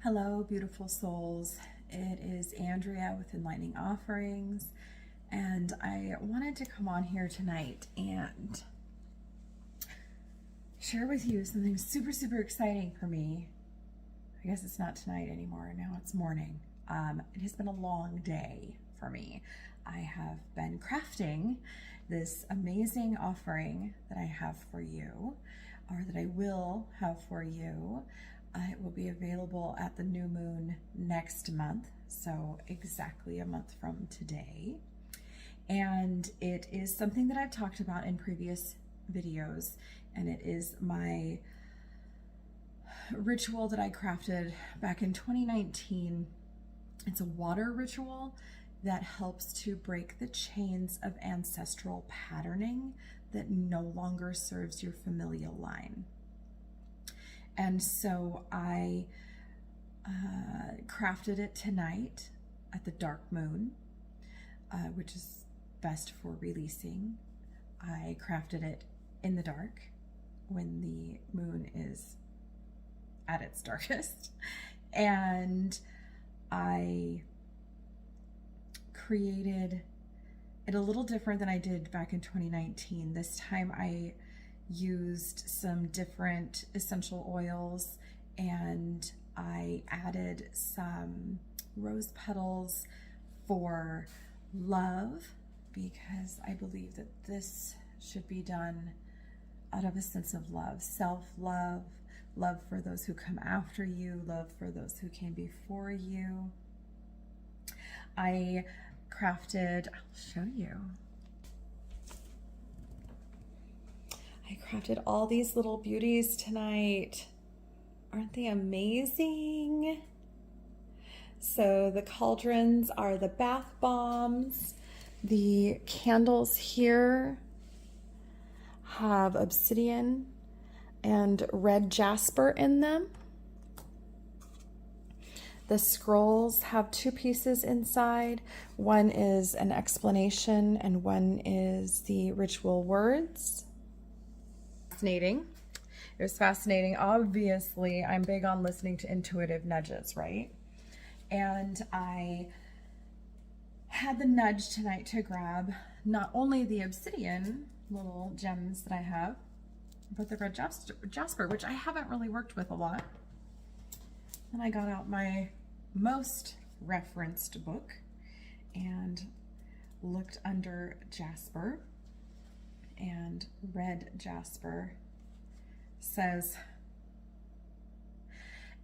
Hello, beautiful souls. It is Andrea with Enlightening Offerings, and I wanted to come on here tonight and share with you something super, super exciting for me. I guess it's not tonight anymore. Now it's morning. It has been a long day for me. I have been crafting this amazing offering that I have for you, or that I will have for you. It will be available at the new moon next month, so exactly a month from today. And it is something that I've talked about in previous videos, and it is my ritual that I crafted back in 2019. It's a water ritual that helps to break the chains of ancestral patterning that no longer serves your familial line. And so I crafted it tonight at the dark moon, which is best for releasing. I crafted it in the dark when the moon is at its darkest. And I created it a little different than I did back in 2019. This time I used some different essential oils, and I added some rose petals for love, because I believe that this should be done out of a sense of love, self-love, love for those who come after you, love for those who came before you. I crafted, I'll show you. I crafted all these little beauties tonight. Aren't they amazing? So the cauldrons are the bath bombs. The candles here have obsidian and red jasper in them. The scrolls have two pieces inside. One is an explanation and one is the ritual words. Fascinating. It was fascinating. Obviously, I'm big on listening to intuitive nudges, right? And I had the nudge tonight to grab not only the obsidian little gems that I have, but the red jasper, which I haven't really worked with a lot. And I got out my most referenced book and looked under jasper. And red jasper says,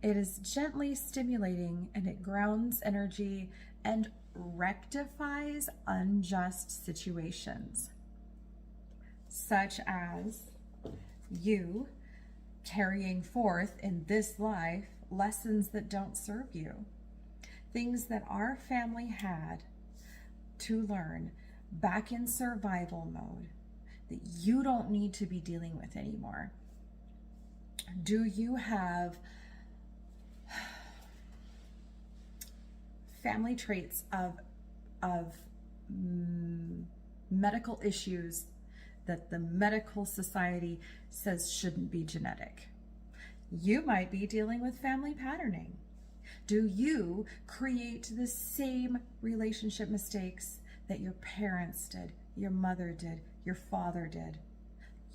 it is gently stimulating, and it grounds energy and rectifies unjust situations, such as you carrying forth in this life lessons that don't serve you, things that our family had to learn back in survival mode that you don't need to be dealing with anymore. Do you have family traits of medical issues that the medical society says shouldn't be genetic? You might be dealing with family patterning. Do you create the same relationship mistakes that your parents did, your mother did, your father did?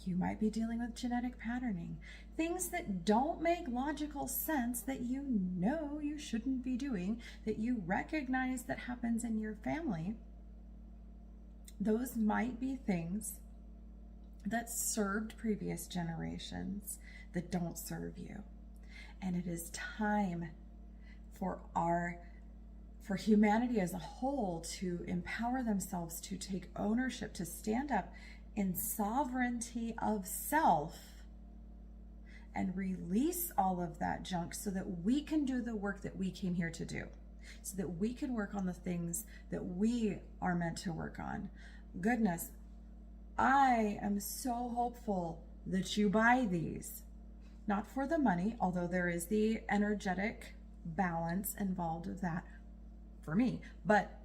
You might be dealing with genetic patterning. Things that don't make logical sense, that you know you shouldn't be doing, that you recognize that happens in your family. Those might be things that served previous generations that don't serve you. And it is time for humanity as a whole to empower themselves, to take ownership, to stand up in sovereignty of self and release all of that junk so that we can do the work that we came here to do, so that we can work on the things that we are meant to work on. Goodness, I am so hopeful that you buy these, not for the money, although there is the energetic balance involved of that for me, but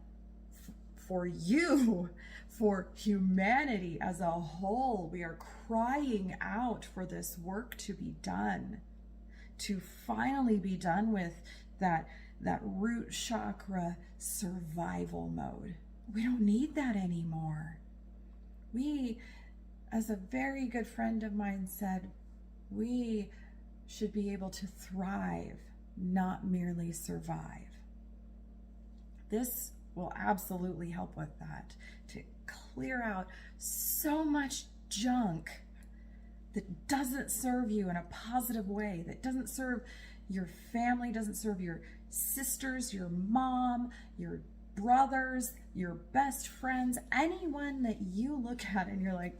for you, for humanity as a whole. We are crying out for this work to be done, to finally be done with that root chakra survival mode. We don't need that anymore. We, as a very good friend of mine said, we should be able to thrive, not merely survive. This will absolutely help with that, to clear out so much junk that doesn't serve you in a positive way, that doesn't serve your family, doesn't serve your sisters, your mom, your brothers, your best friends, anyone that you look at and you're like,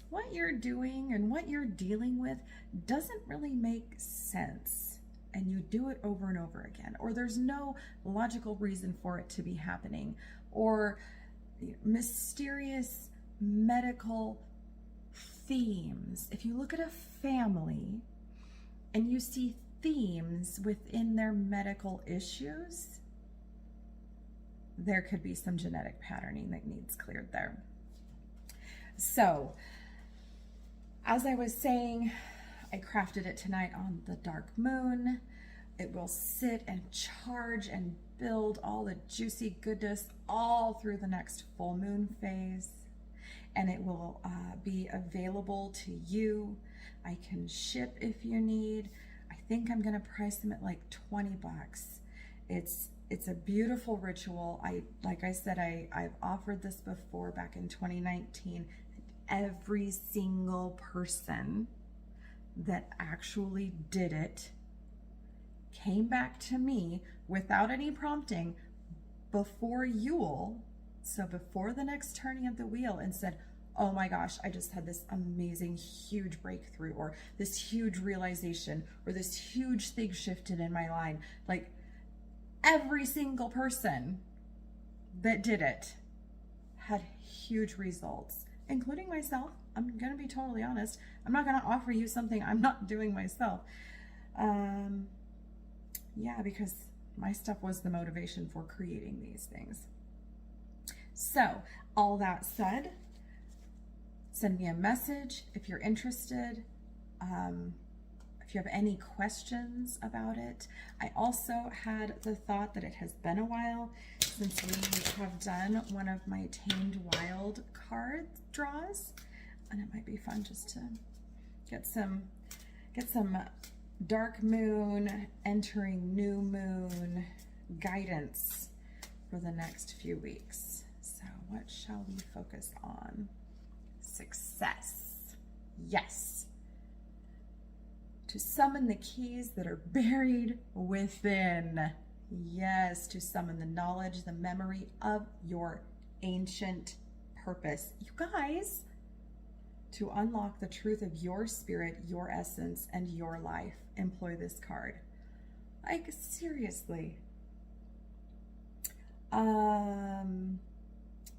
what you're doing and what you're dealing with doesn't really make sense. And you do it over and over again, or there's no logical reason for it to be happening, or mysterious medical themes. If you look at a family and you see themes within their medical issues, there could be some genetic patterning that needs cleared there. So, as I was saying, I crafted it tonight on the dark moon. It will sit and charge and build all the juicy goodness all through the next full moon phase. And it will be available to you. I can ship if you need. I think I'm gonna price them at like $20. It's a beautiful ritual. Like I said, I've offered this before back in 2019. Every single person that actually did it came back to me without any prompting before Yule, so before the next turning of the wheel, and said, oh my gosh, I just had this amazing huge breakthrough, or this huge realization, or this huge thing shifted in my line. Like, every single person that did it had huge results, including myself. I'm gonna be totally honest. I'm not gonna offer you something I'm not doing myself. Yeah, because my stuff was the motivation for creating these things. So, all that said, send me a message if you're interested. If you have any questions about it. I also had the thought that it has been a while since we have done one of my Tamed Wild card draws, and it might be fun just to get some dark moon entering new moon guidance for the next few weeks. So what shall we focus on? Success. Yes. To summon the keys that are buried within. Yes, to summon the knowledge, the memory of your ancient purpose. You guys, to unlock the truth of your spirit, your essence, and your life, employ this card. Like, seriously.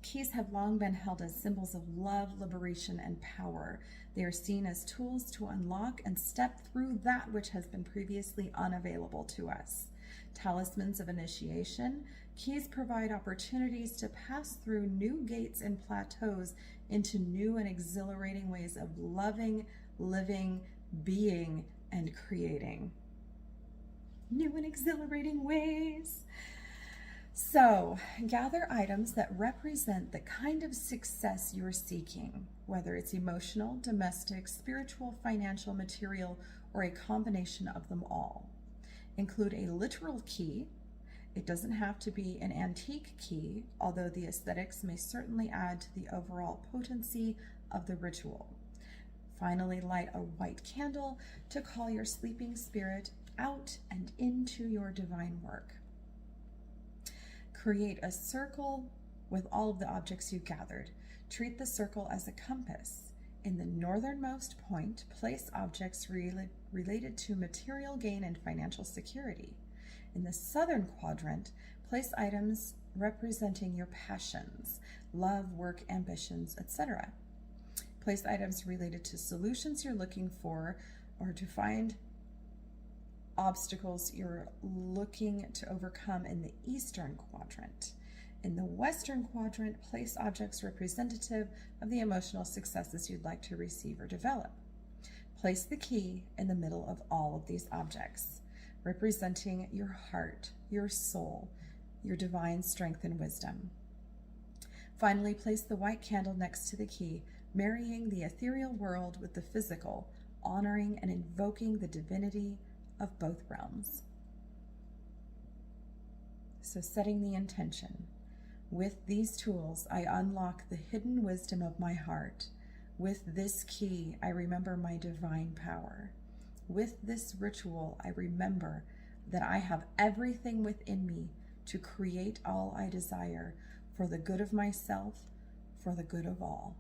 Keys have long been held as symbols of love, liberation, and power. They are seen as tools to unlock and step through that which has been previously unavailable to us. Talismans of initiation, keys provide opportunities to pass through new gates and plateaus into new and exhilarating ways of loving, living, being, and creating. New and exhilarating ways. So, gather items that represent the kind of success you're seeking, whether it's emotional, domestic, spiritual, financial, material, or a combination of them all. Include a literal key. It doesn't have to be an antique key, although the aesthetics may certainly add to the overall potency of the ritual. Finally, light a white candle to call your sleeping spirit out and into your divine work. Create a circle with all of the objects you gathered. Treat the circle as a compass. In the northernmost point, place objects related to material gain and financial security. In the southern quadrant, place items representing your passions, love, work, ambitions, etc. Place items related to solutions you're looking for, or to find obstacles you're looking to overcome in the eastern quadrant. In the western quadrant, place objects representative of the emotional successes you'd like to receive or develop. Place the key in the middle of all of these objects. representing your heart, your soul, your divine strength and wisdom. Finally, place the white candle next to the key, marrying the ethereal world with the physical, honoring and invoking the divinity of both realms. So setting the intention. With these tools, I unlock the hidden wisdom of my heart. With this key, I remember my divine power. With this ritual, I remember that I have everything within me to create all I desire for the good of myself, for the good of all.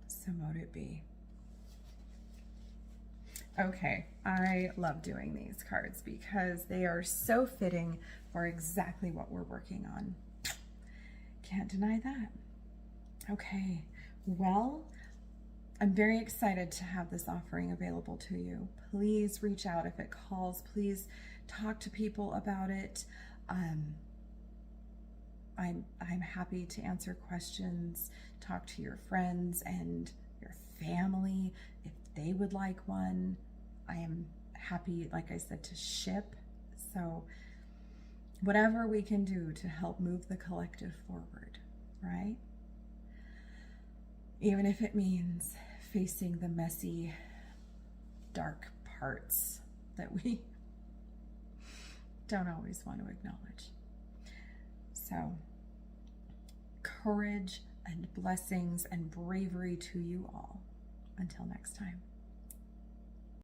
So mote it be. Okay, I love doing these cards because they are so fitting for exactly what we're working on. Can't deny that. Okay, well, I'm very excited to have this offering available to you. Please reach out if it calls. Please talk to people about it. I'm happy to answer questions, talk to your friends and your family if they would like one. I am happy, like I said, to ship. So whatever we can do to help move the collective forward, right? Even if it means facing the messy, dark parts that we don't always want to acknowledge. So, courage and blessings and bravery to you all. Until next time.